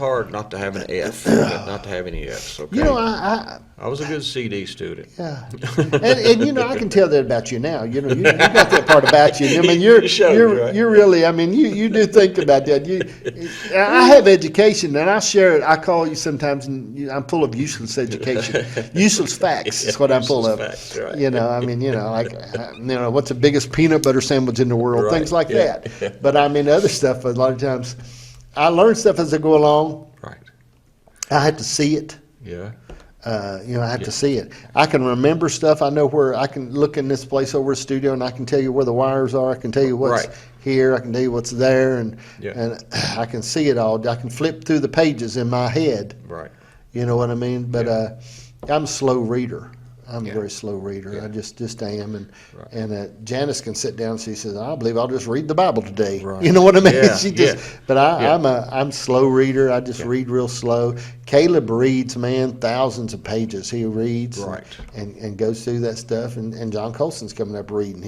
hard not to have an F, but not to have any Fs. Okay. You know, I was a good CD student. Yeah, and you know, I can tell that about you now. You know, you got that part about you. I mean, you're really. I mean, you do think about that. I have education, and I share it. I call you sometimes, and I'm full of useless education, useless facts. Is what I'm full of. Facts, right. You know, I mean, you know, like, you know, what's the biggest peanut butter sandwich in the world? Right. Things like Yeah. that. But I mean, other stuff. A lot of times, I learn stuff as I go along. Right. I had to see it. Yeah. You know, I have to see it. I can remember stuff. I know where I can look in this place over a studio, and I can tell you where the wires are. I can tell you what's here. I can tell you what's there, and I can see it all. I can flip through the pages in my head. Right. You know what I mean? But I'm a slow reader. I'm a very slow reader. Yeah. I just am. And Janice can sit down and she says, I believe I'll just read the Bible today. Right. You know what I mean? Yeah. She just, But I'm a slow reader. I just read real slow. Caleb reads, man, thousands of pages he reads and goes through that stuff. And John Colson's coming up reading.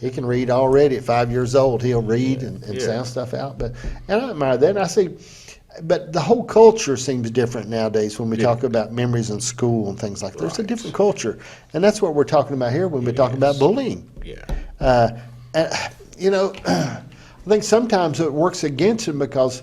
He can read already at 5 years old. He'll read and sound stuff out. And I admire that. And I see. But the whole culture seems different nowadays when we talk about memories in school and things like that. There's a different culture. And that's what we're talking about here when we're talking about bullying. Yeah. You know, I think sometimes it works against them because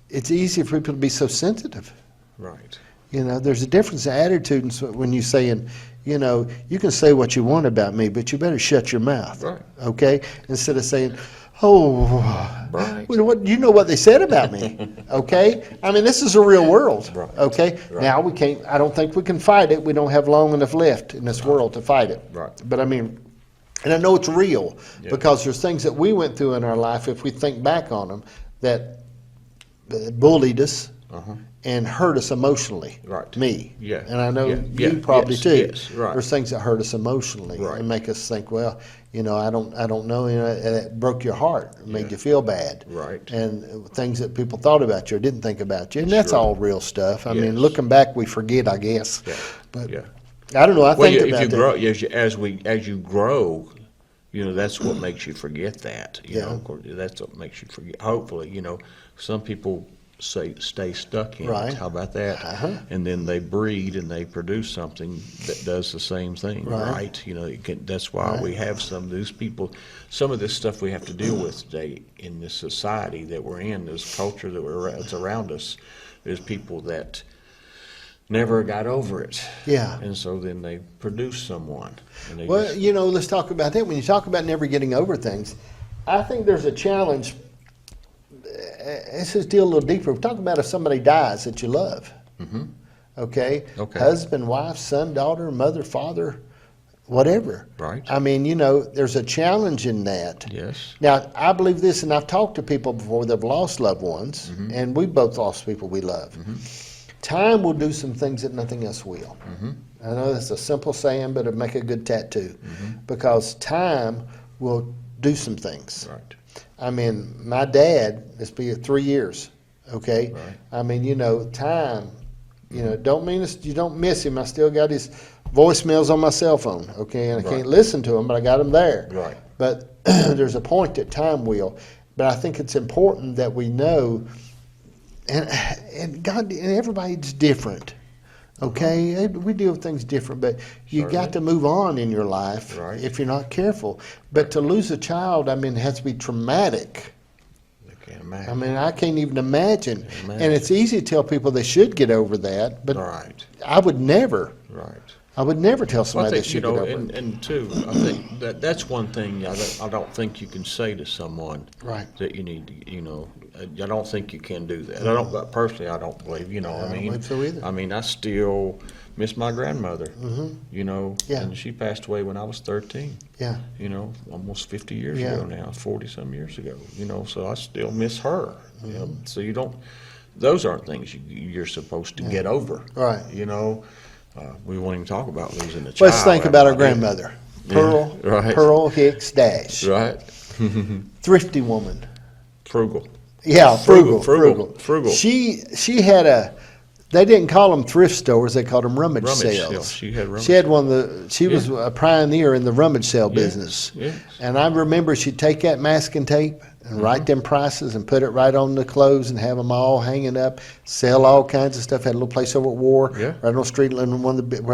it's easy for people to be so sensitive. Right. You know, there's a difference in attitude when you're saying, you know, you can say what you want about me, but you better shut your mouth. Right. Okay? Instead of saying, what you know what they said about me, okay? I mean, this is a real world, okay? Right. Now we can't. I don't think we can fight it. We don't have long enough left in this world to fight it. Right. But I mean, and I know it's real because there's things that we went through in our life. If we think back on them, that bullied us and hurt us emotionally. Right. Me. Yeah. And I know you probably too. Yes. Right. There's things that hurt us emotionally and make us think, well, you know, I don't know, you know, and it broke your heart, it made you feel bad. Right. And things that people thought about you or didn't think about you. And that's all real stuff. I mean, looking back, we forget, I guess. Yeah. But I don't know, I think about if you that. grow, as you grow, you know, that's what makes you forget that. You know, of course, that's what makes you forget. Hopefully, you know, some people stay stuck in it. How about that? And then they breed and they produce something that does the same thing, right? You know, that's why we have some of these people, some of this stuff we have to deal with today in this society that we're in, this culture that's around us. There's people that never got over it. Yeah. And so then they produce someone. And you know, let's talk about that. When you talk about never getting over things, I think there's a challenge. Let's just deal a little deeper. We're talking about if somebody dies that you love. Okay? Husband, wife, son, daughter, mother, father, whatever. Right. I mean, you know, there's a challenge in that. Yes. Now, I believe this, and I've talked to people before that have lost loved ones, and we both lost people we love. Time will do some things that nothing else will. I know that's a simple saying, but it'll make a good tattoo. Because time will do some things. Right. I mean, my dad, it's been 3 years, okay? Right. I mean, you know, time, you know, don't mean you don't miss him. I still got his voicemails on my cell phone, okay? And I can't listen to them, but I got them there. Right. But there's a point that time will. But I think it's important that we know, and God, and everybody's different. Okay, we deal with things different, but you got to move on in your life if you're not careful. But to lose a child, I mean, it has to be traumatic. I can't imagine. I mean, I can't even imagine. And it's easy to tell people they should get over that, but I would never. Right. I would never tell somebody they should get over it. And two, I think that's one thing I don't think you can say to someone that you need to, you know, I don't think you can do that. I don't personally. I don't believe. You know, I mean, don't believe so either. I mean, I still miss my grandmother. You know, and she passed away when I was 13. Yeah. You know, almost 50 years ago now, 40 some years ago. You know, so I still miss her. You know, so you don't. Those aren't things you're supposed to get over. Right. You know. We won't even talk about losing a child. Let's think about our grandmother, Pearl, Pearl Hicks Dash. Right. Thrifty woman. Frugal. Yeah, frugal. She had they didn't call them thrift stores, they called them rummage sales. She had rummage. She had one of the, she was a pioneer in the rummage sale business. Yes. And I remember she'd take that masking tape, and write them prices and put it right on the clothes and have them all hanging up, sell all kinds of stuff. Had a little place over at War, right on the street, where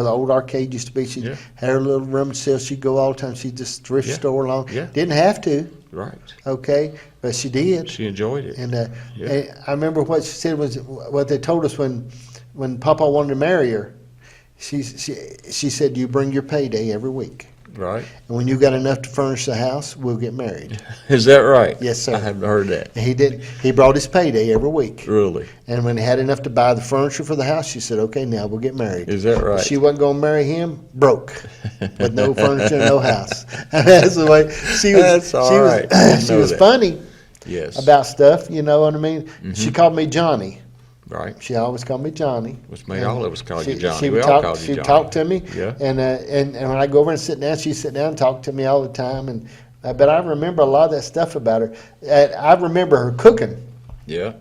the old arcade used to be. She had her little rummage sale. She'd go all the time. She'd just thrift store along. Didn't have to. Right. Okay, but she did. She enjoyed it. And I remember what she said was what they told us when Papa wanted to marry her. She said, "You bring your payday every week. Right. And when you got enough to furnish the house, we'll get married." Is that right? Yes, sir. I haven't heard that. He did. He brought his payday every week. Really? And when he had enough to buy the furniture for the house, she said, "Okay, now we'll get married." Is that right? She wasn't going to marry him broke, with no furniture, no house. That's the way she was. That's all right. She was funny. Yes. About stuff, you know what I mean? Mm-hmm. She called me Johnny. Right. She always called me Johnny. Which made all of us call you Johnny. She we all called you Johnny. She'd talk to me. Yeah. And when I go over and sit down, she'd sit down and talk to me all the time. And but I remember a lot of that stuff about her. I remember her cooking. Yeah.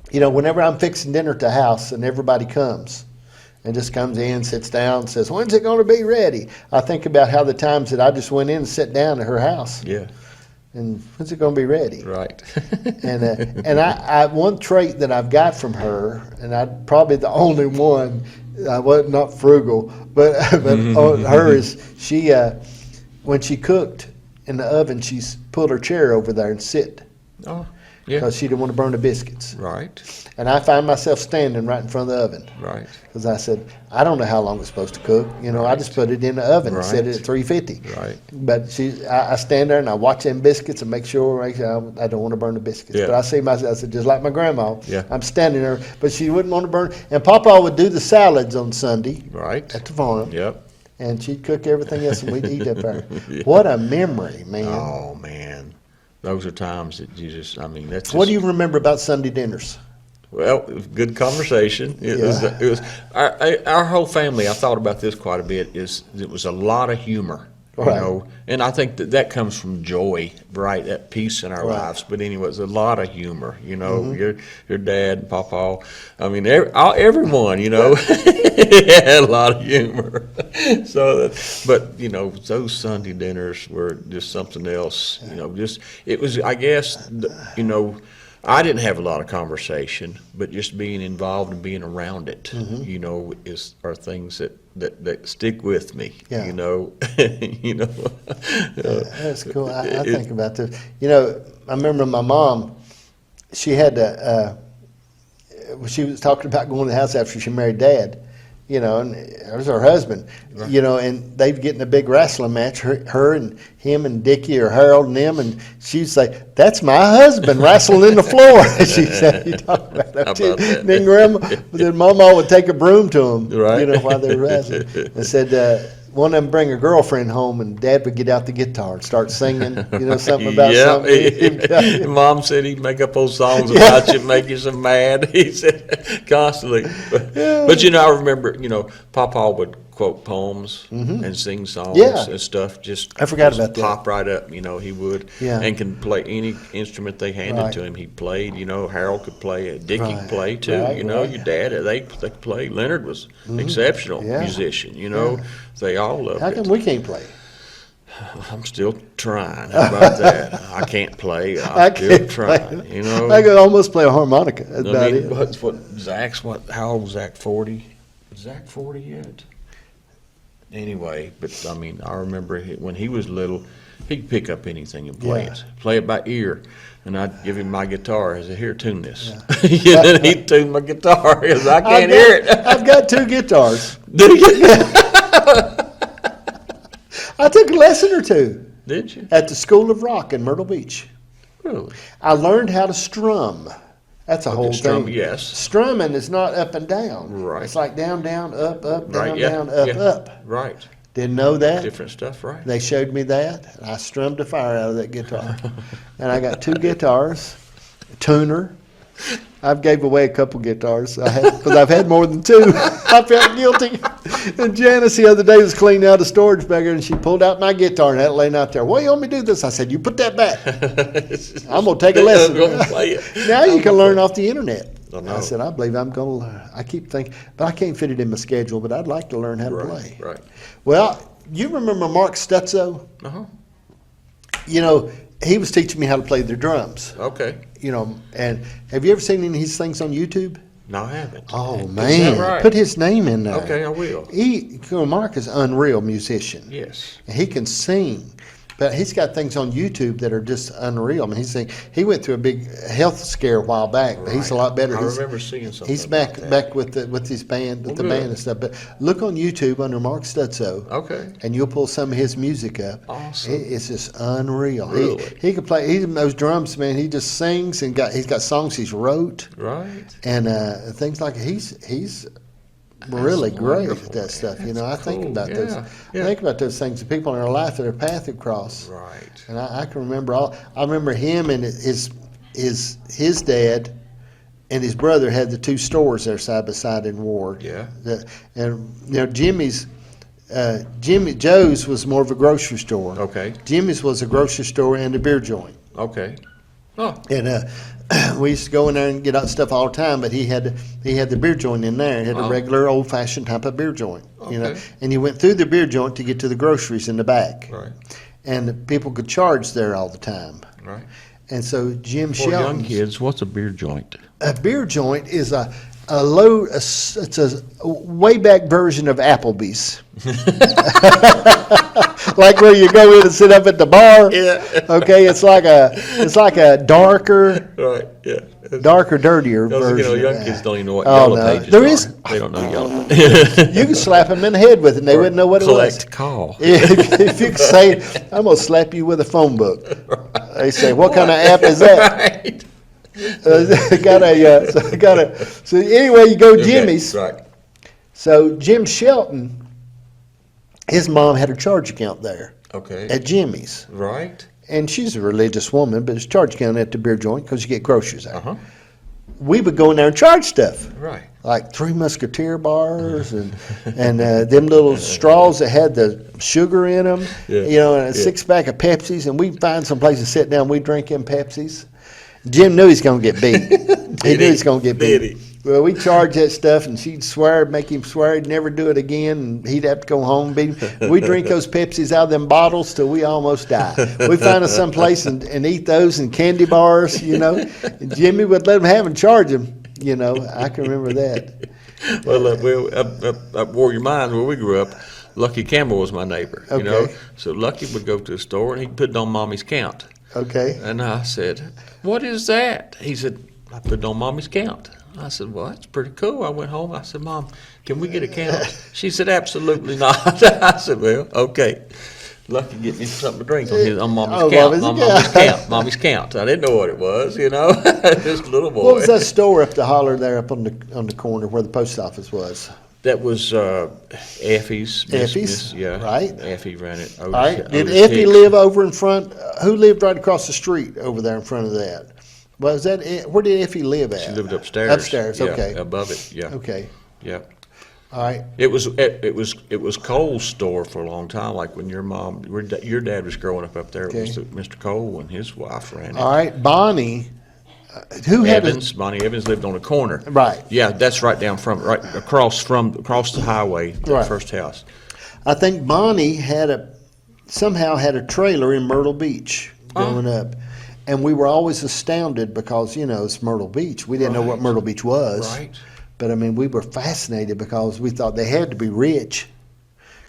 You know, whenever I'm fixing dinner at the house and everybody comes and just comes in, sits down, and says, "When's it going to be ready?" I think about how the times that I just went in and sat down at her house. Yeah. And when's it going to be ready? Right. and I one trait that I've got from her, and I'm probably the only one, well, not frugal, but her is she when she cooked in the oven, she's pulled her chair over there and sit. Oh, yeah. Because she didn't want to burn the biscuits. Right. And I find myself standing right in front of the oven. Right. Because I said, I don't know how long it's supposed to cook. You know, I just put it in the oven and set it at 350. Right. But I stand there and I watch them biscuits and make sure I don't want to burn the biscuits. Yeah. But I see myself, I said, just like my grandma, Yeah. I'm standing there. But she wouldn't want to burn. And Papa would do the salads on Sunday Right. at the farm. Yep. And she'd cook everything else and we'd eat up there. What a memory, man. Oh, man. Those are times that you just, I mean, that's just, What do you remember about Sunday dinners? well, it was good conversation. It was our whole family. I thought about this quite a bit. It was a lot of humor, you know, and I think that comes from joy, right? That peace in our lives. But anyway, it's a lot of humor. You know, your dad and Papa. I mean, everyone. You know, had a lot of humor. So, but you know, those Sunday dinners were just something else. You know, just it was. I guess you know. I didn't have a lot of conversation, but just being involved and being around it, you know, are things that stick with me. Yeah. You know, you know. That's cool. I think about this. You know, I remember my mom. She had to. She was talking about going to the house after she married Dad. You know, and it was her husband. Right. You know, and they'd get in a big wrestling match, her and him and Dickie or Harold and them, and she'd say, "That's my husband wrestling in the floor." She said, "You talk about that." Then then Mama would take a broom to him, you know, while they were wrestling, and said, one of them bring a girlfriend home, and Dad would get out the guitar and start singing, you know, something about something. Mom said he'd make up those songs about you, make you so mad. He said constantly. But you know, I remember, you know, Papa would quote poems and sing songs and stuff. I forgot about that. Pop right up, you know, he would. Yeah. And can play any instrument they handed to him. He played, you know, Harold could play, Dickie could play too. You know, your dad, they could play. Leonard was exceptional musician, you know. They all loved it. How come we can't play? I'm still trying. How about that? I can't play. I'm still trying. You know, I could almost play a harmonica. That's about it. How old was Zach? 40? Is Zach 40 yet? Anyway, but I mean, I remember when he was little, he'd pick up anything and play it by ear. And I'd give him my guitar. I said, "Here, tune this." Yeah. And then he'd tune my guitar because I can't hear it. I've got 2 guitars. Do you? I took a lesson or 2. Did you? At the School of Rock in Myrtle Beach. Really? I learned how to strum. That's a whole thing. Yes. Strumming is not up and down. Right. It's like down, down, up, up, down, Right. down, up, up. Right. Didn't know that. Different stuff, right? They showed me that. I strummed the fire out of that guitar. And I got 2 guitars, a tuner. I've gave away a couple guitars because I've had more than 2. I felt guilty. And Janice the other day was cleaning out a storage bag and she pulled out my guitar and had it laying out there. "What do you want me to do this?" I said, "You put that back. I'm going to take a lesson." I'm gonna play it. Now you can learn off the internet. I said, "I believe I'm going to learn." I keep thinking, but I can't fit it in my schedule, but I'd like to learn how to play. Right. Well, you remember Mark Stutzo? Uh-huh. You know, he was teaching me how to play the drums. Okay. You know, and have you ever seen any of his things on YouTube? No, I haven't. Oh man, right? Put his name in there. Okay, I will. Mark is an unreal musician. Yes. And he can sing, but he's got things on YouTube that are just unreal. I mean, he went through a big health scare a while back, but he's a lot better. I remember seeing something. He's about back with his band, with the band and stuff. But look on YouTube under Mark Stutzo. Okay. And you'll pull some of his music up. Awesome. It's just unreal. Really? He could play. Those drums, man. He just sings and he's got songs he's wrote. Right. And things like he's really great at that stuff. That's I think cool. about those. Yeah. I think about those things. The people in our life that are path across. Right. And I can remember I remember him and his dad and his brother had the two stores there side by side in Ward. Yeah. Joe's was more of a grocery store. Okay. Jimmy's was a grocery store and a beer joint. Okay. Oh. And we used to go in there and get out stuff all the time, but he had the beer joint in there. It had a regular old fashioned type of beer joint. Okay. And you went through the beer joint to get to the groceries in the back. Right. And the people could charge there all the time. Right. And so Jim For Shelton. young kids, what's a beer joint? A beer joint is it's a way back version of Applebee's. Like where you go in and sit up at the bar. Yeah. Okay, it's like a darker, Right. Yeah. dirtier version. Young of that. kids don't even know what Oh, yellow no. pages There are. is- They don't know yellow. You could slap them in the head with it, and they wouldn't know what it was. Collect call. If you could say, "I'm gonna slap you with a phone book," they say, "What kind of app is that?" Right. So anyway, you go Jimmy's. Right. So Jim Shelton, his mom had a charge account there Okay. at Jimmy's, Right. and she's a religious woman, but it's a charge account at the beer joint because you get groceries there. Uh-huh. We would go in there and charge stuff. Right. Like Three Musketeer bars and them little straws that had the sugar in them, Yeah. and a six-pack of Pepsis, and we'd find some place to sit down. We'd drink them Pepsis. Jim knew he's going to get beat. He knew he's going to get beat. Did he? Well, we'd charge that stuff, and she'd swear, make him swear he'd never do it again, and he'd have to go home and beat him. We'd drink those Pepsis out of them bottles till we almost die. We'd find us some place and eat those and candy bars, and Jimmy would let him have and charge them. I can remember that. Well, up Warrior Mines where we grew up, Lucky Campbell was my neighbor. Okay. So Lucky would go to the store and he'd put it on Mommy's count. Okay. And I said, "What is that?" He said, "I put it on Mommy's count." I said, "Well, that's pretty cool." I went home. I said, "Mom, can we get a count?" She said, "Absolutely not." I said, "Well, okay." Lucky get me something to drink on Mommy's count. Mommy's count. I didn't know what it was, just a little boy. What was that store up the holler there up on the corner where the post office was? That was Effie's. Effie's? Yeah. Right. Effie ran it. All right. Did Otis Effie Hicks. live over in front? Who lived right across the street over there in front of that? Was that where did Effie live at? She lived upstairs. Upstairs. Yeah, Okay. above it. Yeah. Okay. Yeah. All right. It was Cole's store for a long time. Like when your dad was growing up there, Okay. it was Mr. Cole and his wife ran it. All right. Bonnie. Who had Bonnie Evans lived on the corner. Right. Yeah, that's right across the highway, the Right. first house. I think Bonnie somehow had a trailer in Myrtle Beach growing up. And we were always astounded because, it's Myrtle Beach. We didn't know what Myrtle Beach was. Right. But, we were fascinated because we thought they had to be rich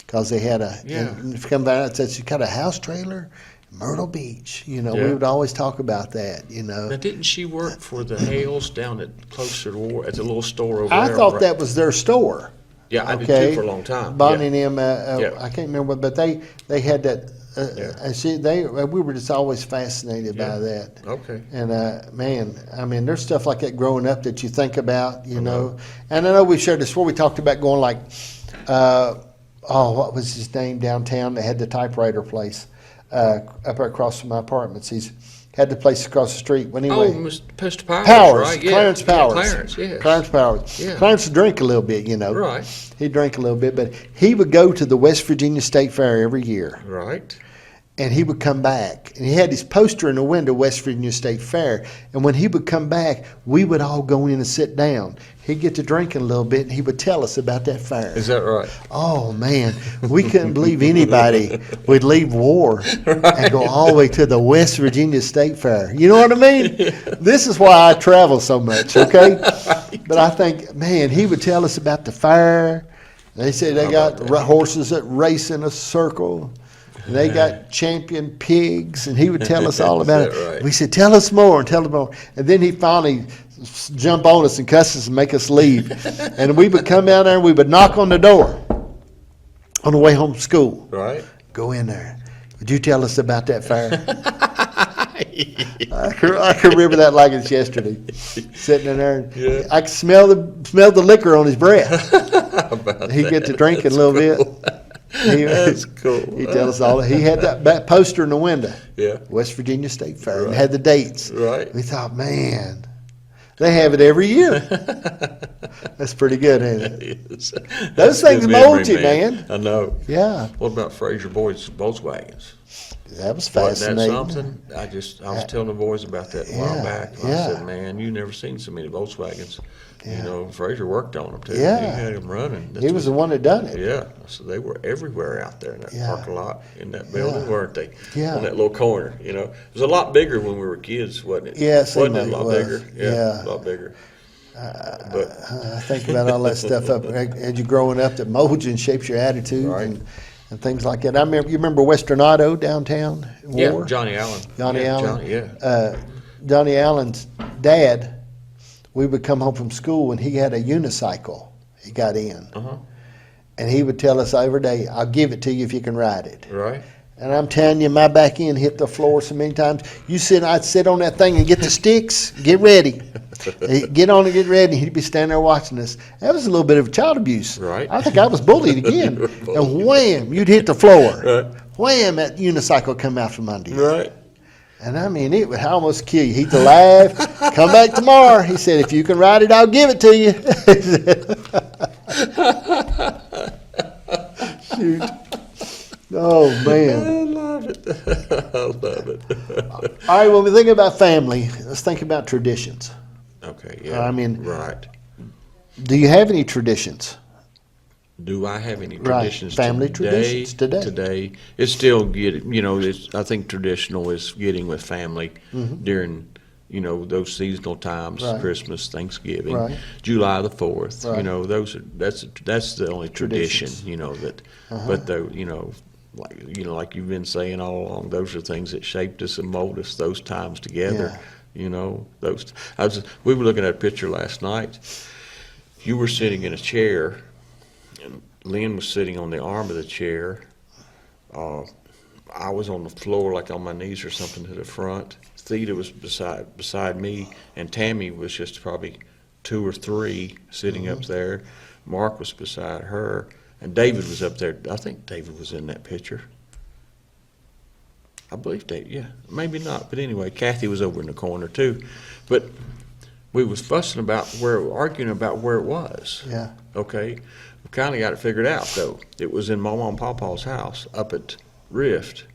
because they had and if you come back and said, "You got a house trailer? Myrtle Beach." We would always talk about that, Now, didn't she work for the Hales down closer to at the little store over I there? thought that was their store. Yeah, I did too for a long time. Bonnie Yeah. and them, I can't remember, but they had that. We were just always fascinated by that. Okay. And man, there's stuff like that growing up that you think about, know. And I know we shared this before. We talked about going like, what was his name downtown? They had the typewriter place up across from my apartments. He's had the place across the street. Well, anyway, Mr. Powers, Powers, right? Yeah. Clarence Powers. Yeah, Clarence, yes. Clarence Powers. Yeah. Clarence would drink a little bit, Right. He'd drink a little bit, but he would go to the West Virginia State Fair every year. Right. And he would come back. And he had his poster in the window, West Virginia State Fair. And when he would come back, we would all go in and sit down. he'd get to drinking a little bit, and he would tell us about that fair. Is that right? Oh, man. We couldn't believe anybody would leave war and go all the way to the West Virginia State Fair. You know what I mean? This is why I travel so much, okay? But I think, man, he would tell us about the fair. They said they got horses that race in a circle. And they got champion pigs, and he would tell us all about it. Right? We said, tell us more, tell us more. And then he finally jump on us and cuss us and make us leave. And we would come down there and we would knock on the door on the way home from school. Right. Go in there. Would you tell us about that fair? I can remember that like it's yesterday. Sitting in there, and I could smell the liquor on his breath. He'd get to drinking a little bit. That's cool. He tell us all. He had that poster in the window. Yeah. West Virginia State Fair, and had the dates. Right. We thought, man, they have it every year. That's pretty good, ain't it? Those things mold you, man. I know. Yeah. What about Fraser Boyd's Volkswagens? That was fascinating. Wasn't that something? I was telling the boys about that a while back. I said, man, you never seen so many Volkswagens. You know, Fraser worked on them, too. Yeah. He had them running. He was the one that done it. Yeah. So they were everywhere out there in that parking lot, in that building, weren't they? Yeah. On that little corner, you know. It was a lot bigger when we were kids, wasn't it? Yeah, it seemed wasn't it like a lot it was. bigger? Yeah. A lot bigger. But I think about all that stuff up as you growing up that molds you and shapes your attitude and things like that. You remember Western Auto downtown? Yeah, Johnny Allen. Johnny Allen. Johnny, Johnny Allen's dad, we would come home from school and he had a unicycle he got in. And he would tell us every day, I'll give it to you if you can ride it. Right. And I'm telling you, my back end hit the floor so many times. I'd sit on that thing and get the sticks, get ready. He'd get on and get ready, and he'd be standing there watching us. That was a little bit of child abuse. Right. I think I was bullied again. And wham, you'd hit the floor. Right. Wham, that unicycle come out from under you. Right. And I mean, it would almost kill you. He'd laugh, come back tomorrow. He said, if you can ride it, I'll give it to you. Shoot. Oh, man. I love it. I love it. All right, when we think about family, let's think about traditions. Okay, yeah. I mean, right. Do you have any traditions? Do I have any traditions family today? Traditions today? Today, it's still getting, I think traditional is getting with family during, those seasonal times, Christmas, Thanksgiving, July the 4th, that's the only tradition, that, but like you've been saying all along, those are things that shaped us and molded us, those times together, we were looking at a picture last night. You were sitting in a chair, and Lynn was sitting on the arm of the chair. I was on the floor, like on my knees or something, to the front. Theta was beside me, and Tammy was just probably 2 or 3 sitting up there. Mark was beside her, and David was up there. I think David was in that picture. I believe David, yeah. Maybe not, but anyway, Kathy was over in the corner too. But we was arguing about where it was. Yeah. Okay. We kind of got it figured out, though. It was in Mama and Papa's house up at Rift.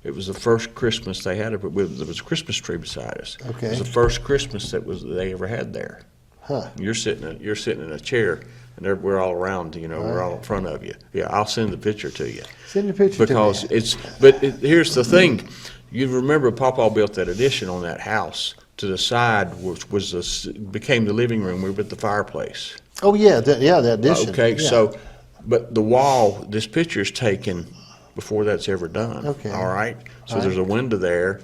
It was the first Christmas they had. There was a Christmas tree beside us. Okay. It was the first Christmas they ever had there. Huh. You're sitting in a chair, and we're all around. We're all in front of you. Yeah, I'll send the picture to you. Send the picture because to me. Here's the thing. You remember Papa built that addition on that house. To the side, which became the living room. We were at the fireplace. Oh yeah, the addition. Okay, yeah. So, but the wall, this picture is taken before that's ever done. Okay. All right. So there's a window there,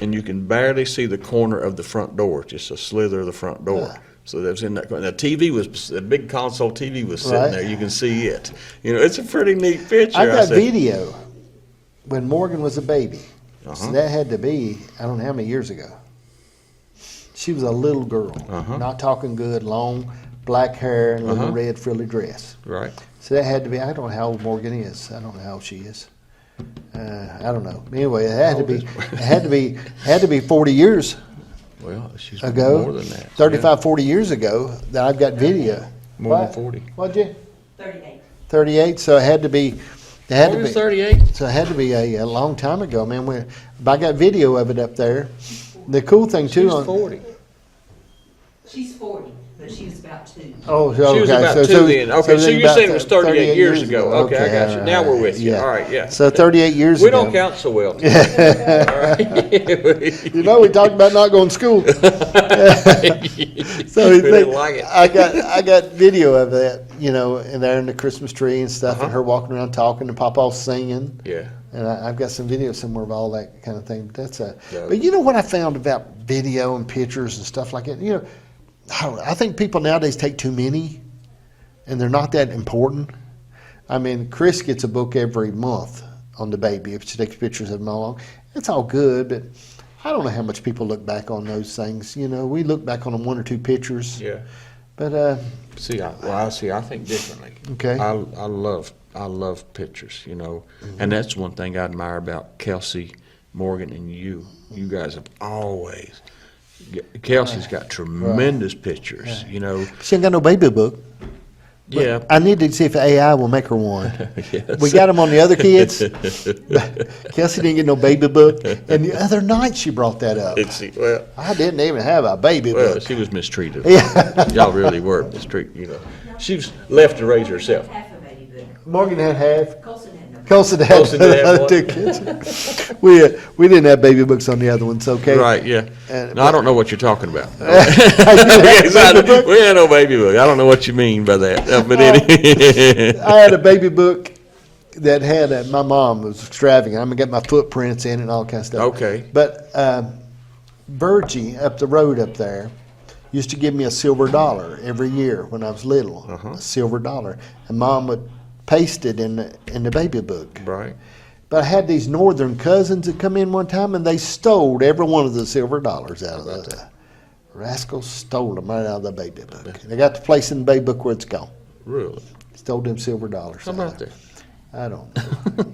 and you can barely see the corner of the front door, just a slither of the front door. Yeah. So that was in that. The big console TV was sitting there. You can see it. It's a pretty neat picture. I got video when Morgan was a baby. Uh-huh. So that had to be, I don't know how many years ago. She was a little girl, not talking good, long black hair and a little red frilly dress. Right. So that had to be, I don't know how old Morgan is. I don't know how old she is. I don't know. Anyway, it had to be 40 years Well, she's ago. more than that. 35, 40 years ago that I've got video. More than 40. What'd you? 38. 38. So it had to be. It had to be 38. So it had to be a long time ago, man. I got video of it up there. The cool thing too She's on 40. She's 40. but she was about 2. Oh, She was okay. about So- 2 so- then. Okay, so then you're about saying it was 38 years ago. Okay, I got you. all Now right, we're with you. All right, yeah. So 38 years We ago. don't count so well. today. All right. You know, we talked about not going to school. So We didn't like it. I got video of that, you know, and there in the Christmas tree and stuff, and Uh-huh. her walking around talking and Papa singing. Yeah. And I've got some video somewhere of all that kind of thing. But that's Yeah. But you know what I found about video and pictures and stuff like that? You know, I think people nowadays take too many, and they're not that important. I mean, Chris gets a book every month on the baby if she takes pictures of him all along. It's all good, but I don't know how much people look back on those things. You know, we look back on them 1 or 2 pictures. Yeah. But I think differently. Okay. I love pictures, you know, and that's one thing I admire about Kelsey, Morgan, and you. You guys have always. Kelsey's got tremendous pictures, you know. she ain't got no baby book. But Yeah. I need to see if AI will make her one. Yes. We got them on the other kids. Kelsey didn't get no baby book. And the other night she brought that up. Well, I didn't even have a baby book. she was mistreated. Yeah. Y'all really were mistreated, you know. She was left to raise herself. Half a baby book. Morgan had half. Colson had no. Colson had Colson did the have other 2 kids. We didn't have baby books on the other ones, okay? Right, yeah. And- No, I don't know what you're talking about. You had a baby book? We had no baby book. I don't know what you mean by that. But anyway. I had a baby book that had my mom was extravagant. I'm gonna get my footprints in it and all kinds of stuff. Okay. But Virgie up the road up there used to give me a silver dollar every year when I was little. Uh-huh. A silver dollar, and Mom would paste it in the baby book. Right. But I had these northern cousins that come in one time, and they stole every one of the silver dollars out of the rascals. Stole them right out of the baby book. They got the place in the baby book where it's gone. Really? Stole them silver dollars. How out about of it. that? I don't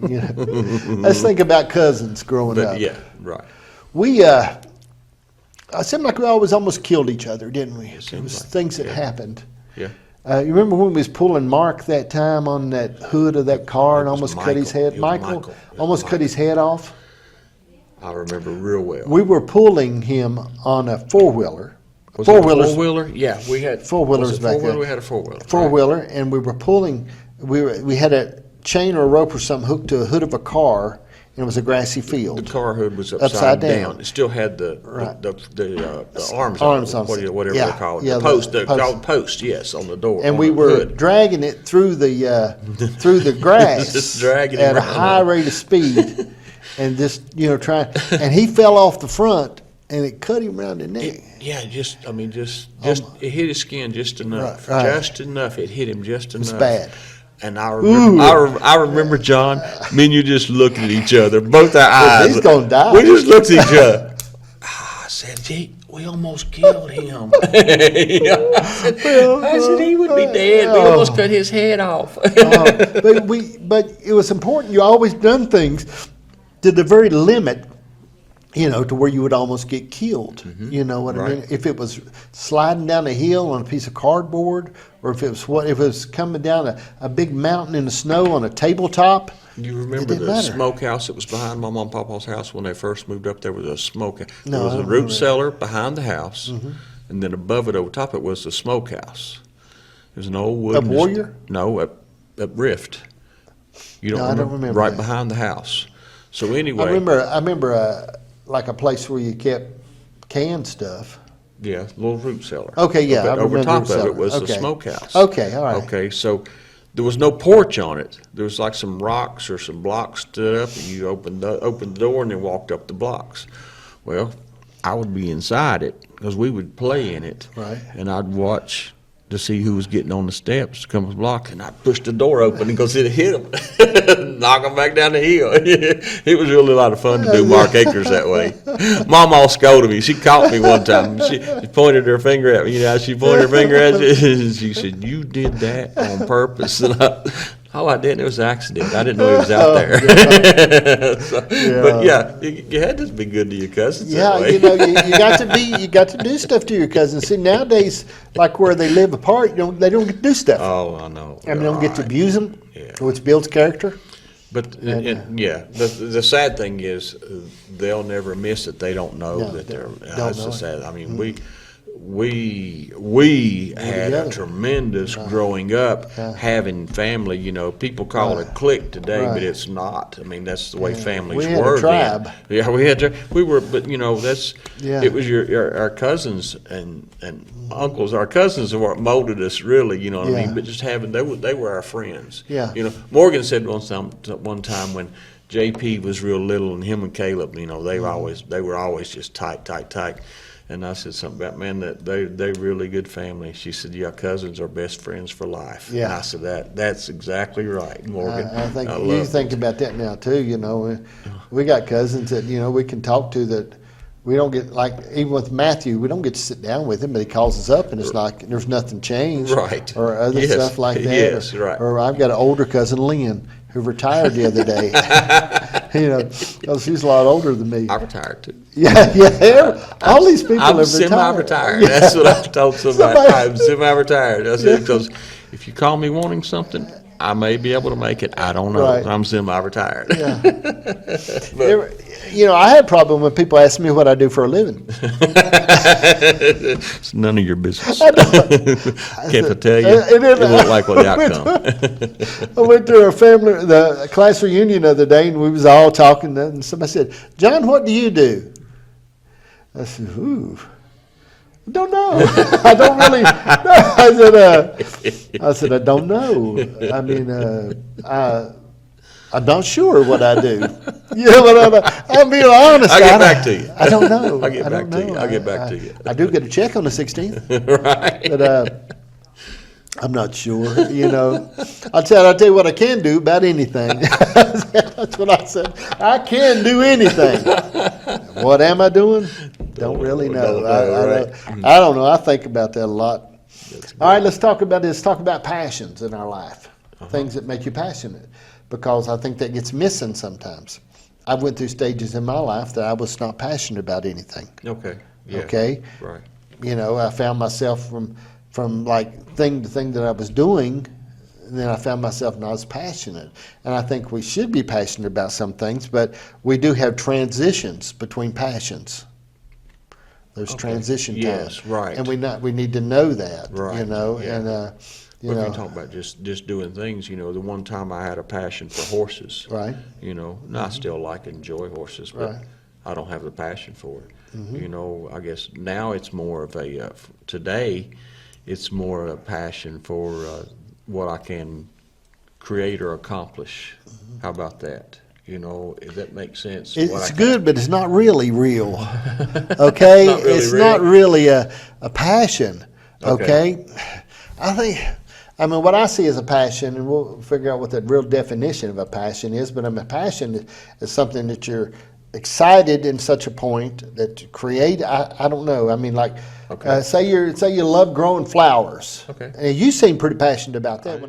know. You know, let's think about cousins growing up. But yeah, right. We, it seemed like we always almost killed each other, didn't we? It seems was like things that yeah. happened. Yeah. You remember when we was pulling Mark that time on that hood of that car and It was almost cut his Michael. head? It was Michael? Michael. It was Almost cut his head off? I remember real well. We were pulling him on a four-wheeler. Was it a Four-wheelers. four-wheeler? Yeah, we had Four-wheelers was it back four-wheeler? then. We had a four-wheeler. Four-wheeler, and we were pulling, we had a chain or a rope or something hooked to a hood of a car, and it was a grassy The field. car hood was Upside upside down. down. It still had the Right. the arms Arms on on it, it. whatever Yeah, they call it. yeah, The the post, the post. called post, yes, on the door. And on we the were hood. dragging it through the grass Just dragging him at a around. high rate of speed, and just trying. And he fell off the front, and it cut him around the neck. Just it hit his skin just enough, Right. just enough. It hit him just enough. It's bad. And I remember, I remember, John, me and you just looked at each other, both our eyes. He's gonna die. We just looked at each other. I said, gee, we almost killed him. I said he would be dead. We almost cut his head off. But it was important. You always done things to the very limit, to where you would almost get killed. You know what I mean? Right. If it was sliding down a hill on a piece of cardboard, or if it was coming down a big mountain in the snow on a tabletop. You It remember didn't the matter. smokehouse that was behind my mom and papa's house when they first moved up? There was a smokehouse. No, There was I a don't root remember. cellar behind the house, and then above it, over top it, was the smokehouse. It was an old wood. Up Warrior? No, up Rift. You don't No, I remember? don't remember Right that. behind the house. So anyway, I remember like a place where you kept canned stuff. yeah, little root cellar. Okay, yeah, But I over remember top root of cellar. it was the Okay. smokehouse. Okay, all right. Okay, so there was no porch on it. There was like some rocks or some blocks stood up, and you opened the door and then walked up the blocks. Well, I would be inside it because we would play in it, Right. and I'd watch to see who was getting on the steps to come to the block, and I'd push the door open and go sit and hit them, knock them back down the hill. It was really a lot of fun to do Mark Akers that way. Mom all scolded me. She caught me one time. She pointed her finger at me. She pointed her finger at me, and she said, "You did that on purpose." And I didn't. It was an accident. I didn't know he was out there. But yeah, you had to be good to your cousins. Yeah, that way. you got to do stuff to your cousins. See, nowadays, like where they live apart, they don't get to do stuff. Oh, I know. They don't get to Right. abuse them, Yeah. which builds character. But the sad thing is they'll never miss it. They don't know No, that they they're. don't That's know the it. sad. I mean, we had together. a tremendous growing up having family. You know, people call it clique today, but it's not. I mean, that's the way families We had a were tribe. then. Yeah, we were, but you know, Yeah. it was our cousins and uncles. Our cousins are what molded us, really. You know what I Yeah. mean? But just they were our friends. Yeah. You know, Morgan said one time when JP was real little, and him and Caleb, you know, they were always just tight. And I said something about, man, that they're really good family. She said, yeah, cousins are best friends for life. Yeah. And I said, that's exactly right, Morgan. I think love you it. think about that now too. You know, we got cousins that we can talk to that we don't get, like even with Matthew, we don't get to sit down with him, but he calls us up and it's like there's nothing changed, Right. Or other Yes. stuff like that. Yes, right. Or I've got an older cousin, Lynn, who retired the other day. You know, 'cause she's a lot older than me. I retired too. Yeah. All these people I'm have retired. semi-retired. Yeah. That's what I told somebody. Somebody- I'm semi-retired. I said, because if you call me wanting something, I may be able to make it. I don't know. Right. I'm semi-retired. Yeah. You know, I had a problem when people ask me what I do for a living. It's none of your business. Can't I tell you? And then- You won't like what the outcome. I went to the class reunion the other day, and we was all talking, and somebody said, "John, what do you do?" I said, "Ooh, don't know. I don't really." I said, "I don't know. I mean, I'm not sure what I do." Yeah, but I'm being honest. I'll get back to you. I don't know. I'll get I back don't to you. know. I'll get back to you. I do get a check on the 16th. Right. But I'm not sure, you know. I'll tell you what I can do about anything. That's what I said. I can do anything. What am I doing? Don't really know. Don't know, right. I don't know. I think about that a lot. All right, let's talk about this. Talk about passions in our life, things that make you passionate, because I think that gets missing sometimes. I went through stages in my life that I was not passionate about anything. Okay. Yeah. Okay? Right. You know, I found myself from like thing to thing that I was doing, and then I found myself not as passionate. And I think we should be passionate about some things, but we do have transitions between passions. There's transition time. Yes, right. And we need to know that, Right, you know, yeah. and you If know, you talk about just doing things, you know, the one time I had a passion for horses. right. You know, and I still like and enjoy horses, but Right. I don't have the passion for it. You know, I guess now it's more of a today, it's more a passion for what I can create or accomplish. How about that? You know, if that makes sense. what I It's can- good, but it's not really real. Okay? Not really it's real. not really a passion. Okay. Okay? I mean, what I see as a passion, and we'll figure out what the real definition of a passion is, but a passion is something that you're excited in such a point that to create, I don't know. I mean, like, Okay. say you love growing flowers. Okay. And you seem pretty passionate about that. When